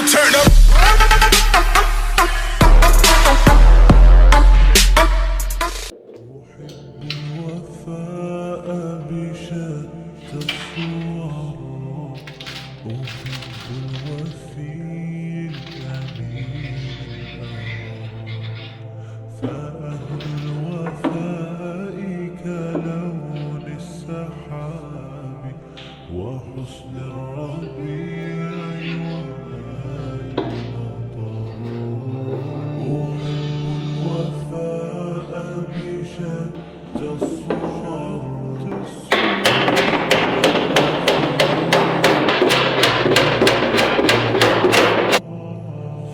turn up. الوفاء بشتى الصور، أحب الوفي الأمين فأهل الوفاء كلون السحاب وحسن الربيع وماء المطر. أحب الوفاء بشتى الصور،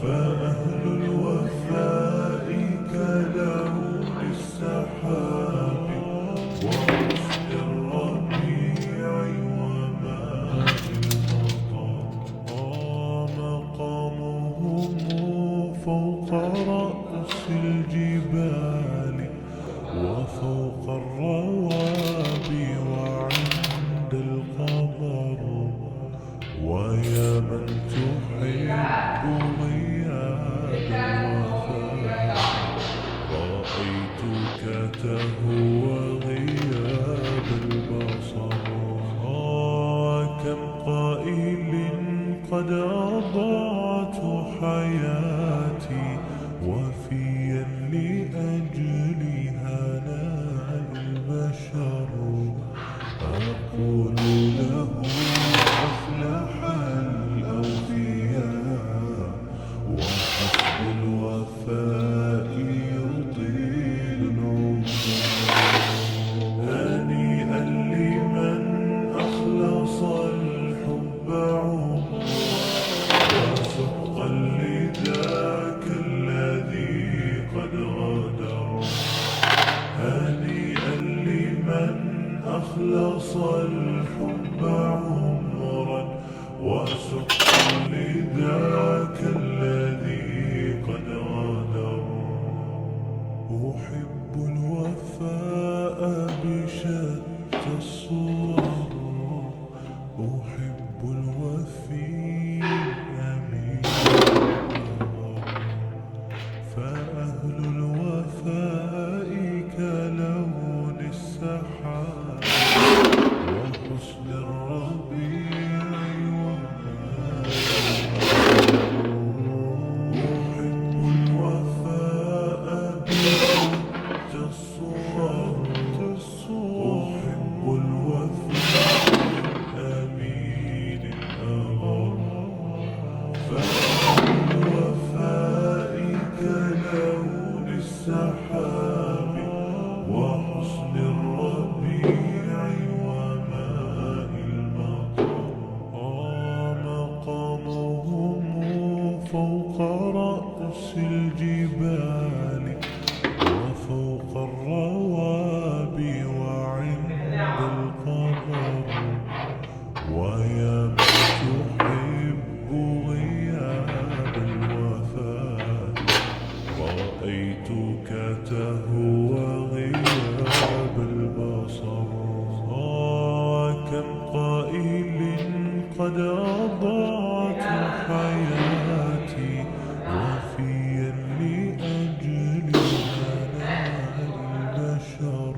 فأهل الوفاء كلون السحاب وحسن الربيع وماء المطر. مقامهم فوق رأس الجبال وفوق الروابي وعند القمر. ويا من تحب غياب الوفاء، رأيتك تهوى غياب البصر. كم قائل قد أضعت حياتي وفيا لأجلها نال البشر. أقول له أفلح الأوفياء وحسب الوفاء يطيل العمر. هنيئا لمن أخلص الحب عمره وسحقا لذاك الذي قد غدر. هنيئا لمن أخلص الحب عمرا وسحقا لذاك الذي قد غدر. أحب الوفاء بشتى الصور، أحب الوفي الأمين فأهل الوفاء كلون السحاب وحسن الربيع وماء المطر. أحب الوفاء بشتى الصور، أحب الوفي الأمين الأغر. فأهل الوفاء كلون السحاب وحسن الربيع وماء المطر. مقامهم فوق رأس الجبال وفوق الروابي وعند القمر. ويا من تحب غياب الوفاء، رأيتك تهوى غياب البصر. كم قائل قد أضعت حياتي وفيا لأجلها نال البشر.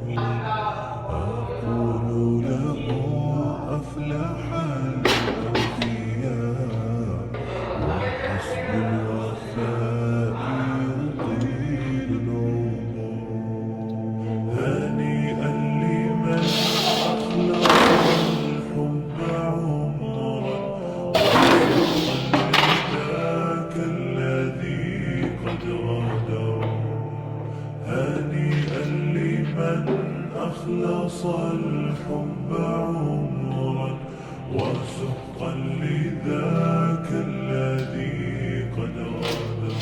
أقول له أفلح الأوفياء وحسب الوفاء يطيل العمر. هنيئا لمن أخلص الحب عمرا وسحقا لذاك الذي قد غدر. هنيئا لمن أخلص الحب عمرا وسحقا لذاك الذي قد غدر.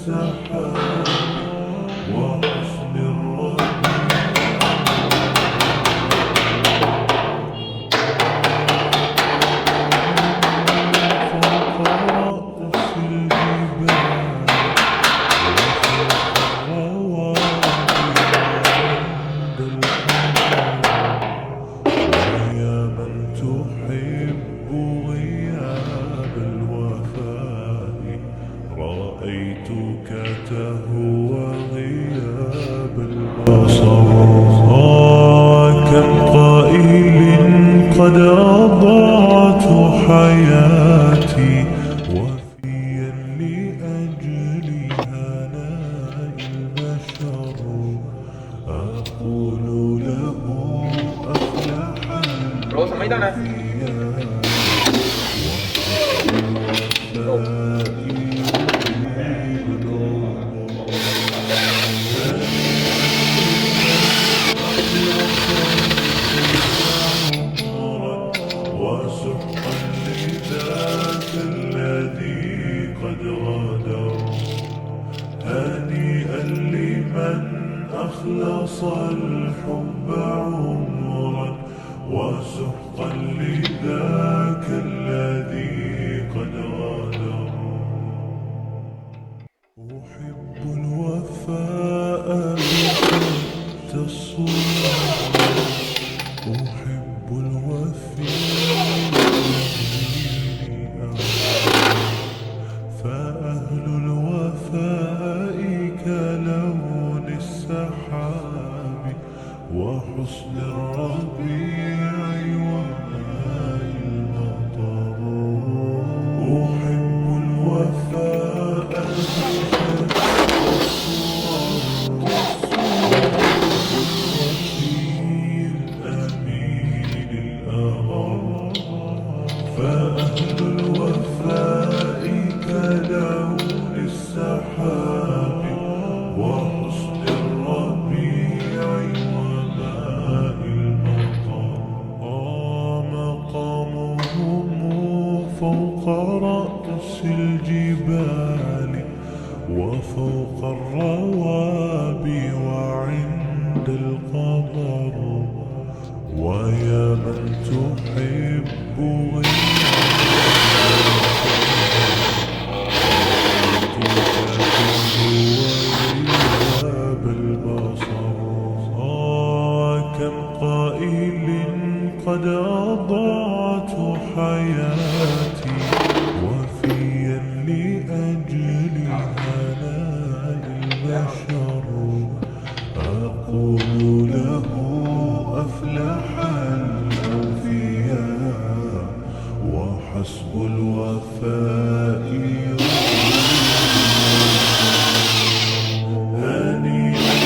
السحاب وحسن الربيع فوق رأس الجبال ويا من تحب غياب الوفاء رأيتك تهوى غياب البصر كم قائل قد أضعت حياتي وفيا لأجل هناء البشر أقول له أفلح وسحقا لذاك الذي قد غادر هنيئا لمن أخلص الحب عمرا وسحقا لذاك الذي قد غادر أحب الوفاء بشتى الصور أحب الوفي فأهل الوفاء كلون السحاب وحسن الربيع وماء المطر أحب الوفاء الأمين الأغر فأهل الوفاء كلون السحاب وحسن الربيع وماء المطر مقامهم فوق رأس الجبال وفوق الروابي وعند القمر ويا من تحب غياب البصر كم قائل قد أضعت حياتي وفيا لأجل هناء البشر أقول له أفلح الأوفياء وحسب الوفاء هنيئا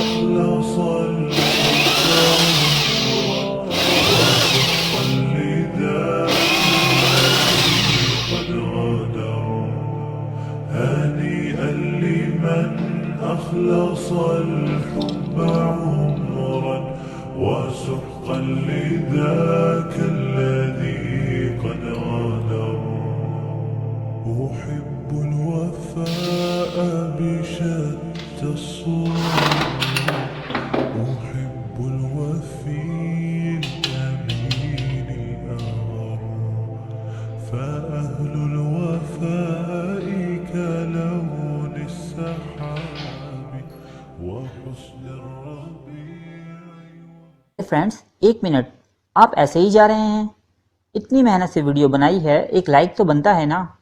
أخلص الحب وسحقا لذاك قد غادر هنيئا لمن أخلص الحب عمرا وسحقا لذاك الذي قد غادر أحب الوفاء بشتى الصور أحب الوفي الأمين أغر فأهل الوفاء كلون السحاب وحسن الربيع फ्रेंड्स एक मिनट, आप ऐसे ही जा रहे हैं? इतनी मेहनत से वीडियो बनाई है, एक लाइक तो बनता है ना।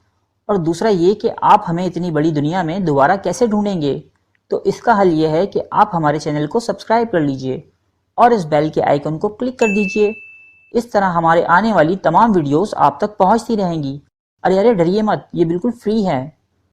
और दूसरा ये कि आप हमें इतनी बड़ी दुनिया में दोबारा कैसे ढूंढेंगे? तो इसका हल ये है कि आप हमारे चैनल को सब्सक्राइब कर लीजिए और इस बेल के आइकन को क्लिक कर दीजिए। इस तरह हमारे आने वाली तमाम वीडियोस आप तक पहुंचती रहेंगी। अरे डरिए मत, ये बिल्कुल फ्री है।